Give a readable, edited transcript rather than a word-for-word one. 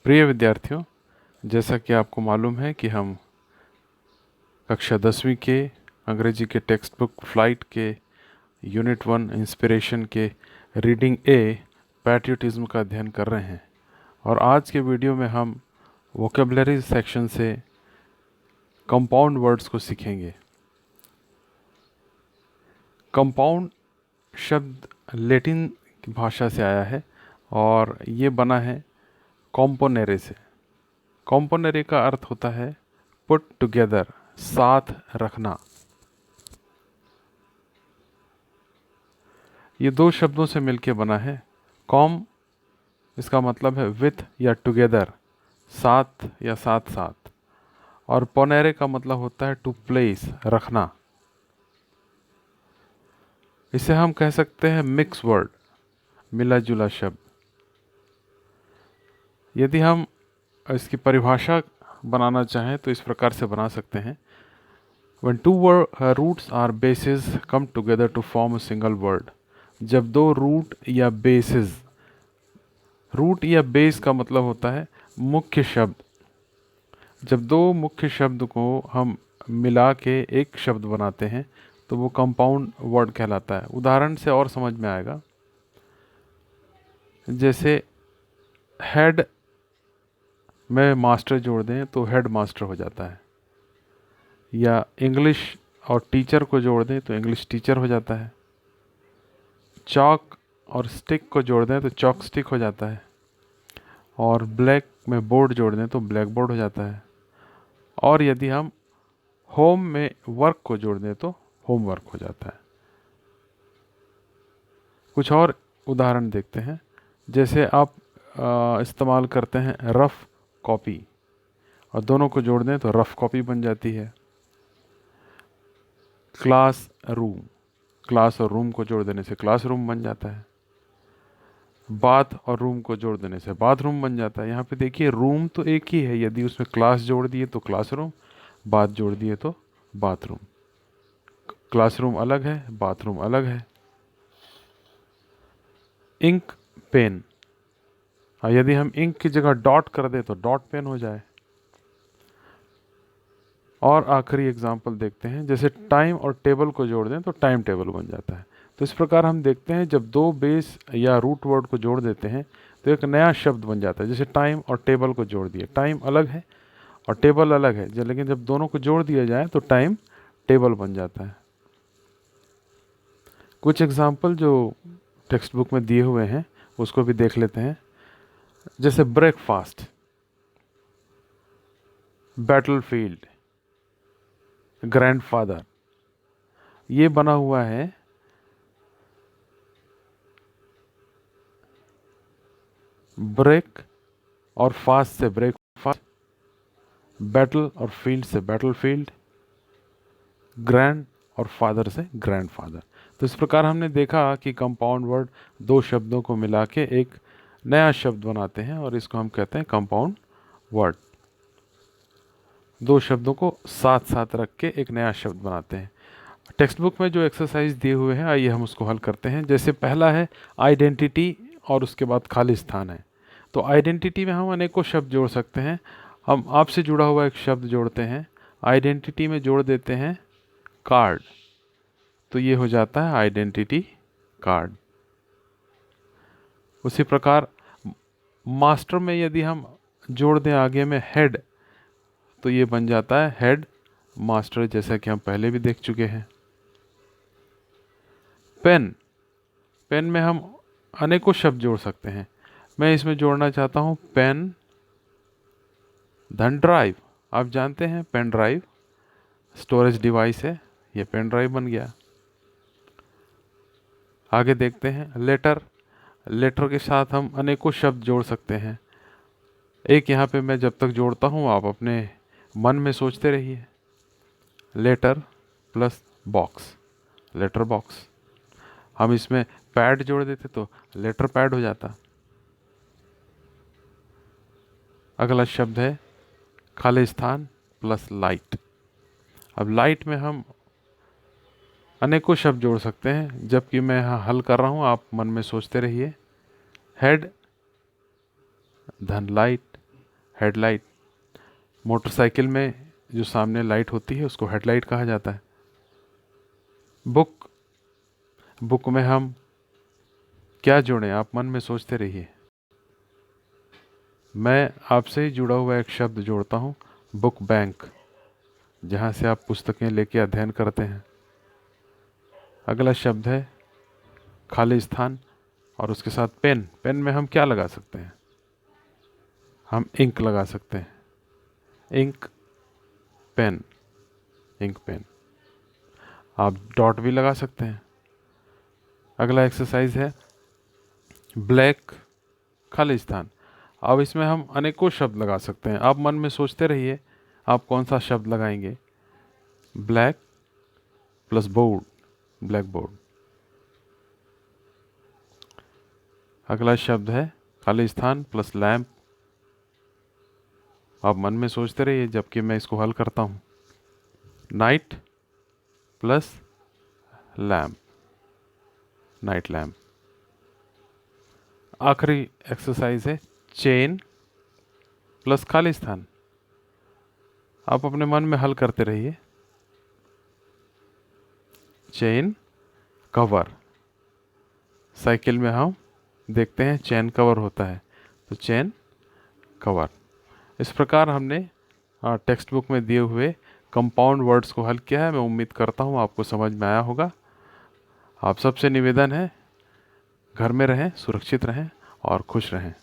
प्रिय विद्यार्थियों, जैसा कि आपको मालूम है कि हम कक्षा 10वीं के अंग्रेजी के टेक्स्ट बुक फ्लाइट के यूनिट 1 इंस्पिरेशन के रीडिंग ए पैट्रियोटिज्म का अध्ययन कर रहे हैं। और आज के वीडियो में हम वोकेबलरी सेक्शन से कंपाउंड वर्ड्स को सीखेंगे। कंपाउंड शब्द लैटिन भाषा से आया है और ये बना है कॉम्पोनेरे से। कॉम्पोनेरे का अर्थ होता है पुट टुगेदर, साथ रखना। ये दो शब्दों से मिलकर बना है। कॉम इसका मतलब है विथ या टुगेदर, साथ या साथ साथ, और पोनेरे का मतलब होता है टू प्लेस, रखना। इसे हम कह सकते हैं मिक्स वर्ड, मिला जुला शब्द। यदि हम इसकी परिभाषा बनाना चाहें तो इस प्रकार से बना सकते हैं। When two roots or bases come together to form a single word, जब दो रूट या बेसिस, रूट या बेस का मतलब होता है मुख्य शब्द, जब दो मुख्य शब्द को हम मिला के एक शब्द बनाते हैं तो वो कंपाउंड वर्ड कहलाता है। उदाहरण से और समझ में आएगा। जैसे हेड में मास्टर जोड़ दें तो हेड मास्टर हो जाता है, या इंग्लिश और टीचर को जोड़ दें तो इंग्लिश टीचर हो जाता है। चॉक और स्टिक को जोड़ दें तो चॉक स्टिक हो जाता है, और ब्लैक में बोर्ड जोड़ दें तो ब्लैक बोर्ड हो जाता है। और यदि हम होम में वर्क को जोड़ दें तो होम वर्क हो जाता है। कुछ और उदाहरण देखते हैं। जैसे आप इस्तेमाल करते हैं रफ़ कॉपी, और दोनों को जोड़ दें तो रफ़ कॉपी बन जाती है। क्लास रूम, क्लास और रूम को जोड़ देने से क्लासरूम बन जाता है। बाथ और रूम को जोड़ देने से बाथरूम बन जाता है। यहाँ पे देखिए रूम तो एक ही है, यदि उसमें क्लास जोड़ दिए तो क्लासरूम, बाथ जोड़ दिए तो बाथरूम। क्लासरूम अलग है, बाथरूम अलग है। इंक पेन, यदि हम इंक की जगह डॉट कर दें तो डॉट पेन हो जाए। और आखिरी एग्जाम्पल देखते हैं। जैसे टाइम और टेबल को जोड़ दें तो टाइम टेबल बन जाता है। तो इस प्रकार हम देखते हैं जब दो बेस या रूट वर्ड को जोड़ देते हैं तो एक नया शब्द बन जाता है। जैसे टाइम और टेबल को जोड़ दिए, टाइम अलग है और टेबल अलग है, लेकिन जब दोनों को जोड़ दिया जाए तो टाइम टेबल बन जाता है। कुछ एग्जाम्पल जो टेक्स्ट बुक में दिए हुए हैं उसको भी देख लेते हैं। जैसे ब्रेकफास्ट, बैटलफील्ड, ग्रैंडफादर, ये बना हुआ है ब्रेक और फास्ट से ब्रेकफास्ट, बैटल और फील्ड से बैटलफील्ड, ग्रैंड और फादर से ग्रैंडफादर। तो इस प्रकार हमने देखा कि कंपाउंड वर्ड दो शब्दों को मिला के एक नया शब्द बनाते हैं और इसको हम कहते हैं कंपाउंड वर्ड। दो शब्दों को साथ साथ रख के एक नया शब्द बनाते हैं। टेक्स्ट बुक में जो एक्सरसाइज दिए हुए हैं, आइए हम उसको हल करते हैं। जैसे पहला है आइडेंटिटी और उसके बाद खाली स्थान है। तो आइडेंटिटी में हम अनेकों शब्द जोड़ सकते हैं। हम आपसे जुड़ा हुआ एक शब्द जोड़ते हैं, आइडेंटिटी में जोड़ देते हैं कार्ड, तो ये हो जाता है आइडेंटिटी कार्ड। उसी प्रकार मास्टर में यदि हम जोड़ दें आगे में हेड, तो ये बन जाता है हेड मास्टर, जैसा कि हम पहले भी देख चुके हैं। पेन, पेन में हम अनेकों शब्द जोड़ सकते हैं। मैं इसमें जोड़ना चाहता हूँ पेन धन ड्राइव। आप जानते हैं पेन ड्राइव स्टोरेज डिवाइस है, ये पेन ड्राइव बन गया। आगे देखते हैं लेटर, लेटर के साथ हम अनेकों शब्द जोड़ सकते हैं। एक यहाँ पे मैं जब तक जोड़ता हूँ आप अपने मन में सोचते रहिए। Letter plus box, letter box. हम इसमें पैड जोड़ देते तो लेटर पैड हो जाता। अगला शब्द है खाली स्थान प्लस लाइट। अब लाइट में हम अनेकों शब्द जोड़ सकते हैं, जबकि मैं यहाँ हल कर रहा हूँ, आप मन में सोचते रहिए। हेड धन लाइट हेडलाइट। मोटरसाइकिल में जो सामने लाइट होती है उसको हेडलाइट कहा जाता है। बुक, बुक में हम क्या जोड़ें, आप मन में सोचते रहिए। मैं आपसे ही जुड़ा हुआ एक शब्द जोड़ता हूँ, बुक बैंक, जहाँ से आप पुस्तकें लेके अध्ययन करते हैं। अगला शब्द है खाली स्थान, और उसके साथ पेन। पेन में हम क्या लगा सकते हैं? हम इंक लगा सकते हैं। Ink pen, ink pen. आप डॉट भी लगा सकते हैं। अगला एक्सरसाइज है ब्लैक, खाली स्थान। अब इसमें हम अनेकों शब्द लगा सकते हैं। आप मन में सोचते रहिए आप कौन सा शब्द लगाएंगे। Black plus board, black board. अगला शब्द है खाली स्थान प्लस लैम्प। आप मन में सोचते रहिए जबकि मैं इसको हल करता हूँ। Night plus lamp, night lamp. आखिरी एक्सरसाइज है चेन प्लस खाली स्थान। आप अपने मन में हल करते रहिए। चेन कवर, साइकिल में हम देखते हैं चेन कवर होता है, तो चेन कवर। इस प्रकार हमने टेक्स्ट बुक में दिए हुए कंपाउंड वर्ड्स को हल किया है। मैं उम्मीद करता हूँ आपको समझ में आया होगा। आप सबसे निवेदन है घर में रहें, सुरक्षित रहें और खुश रहें।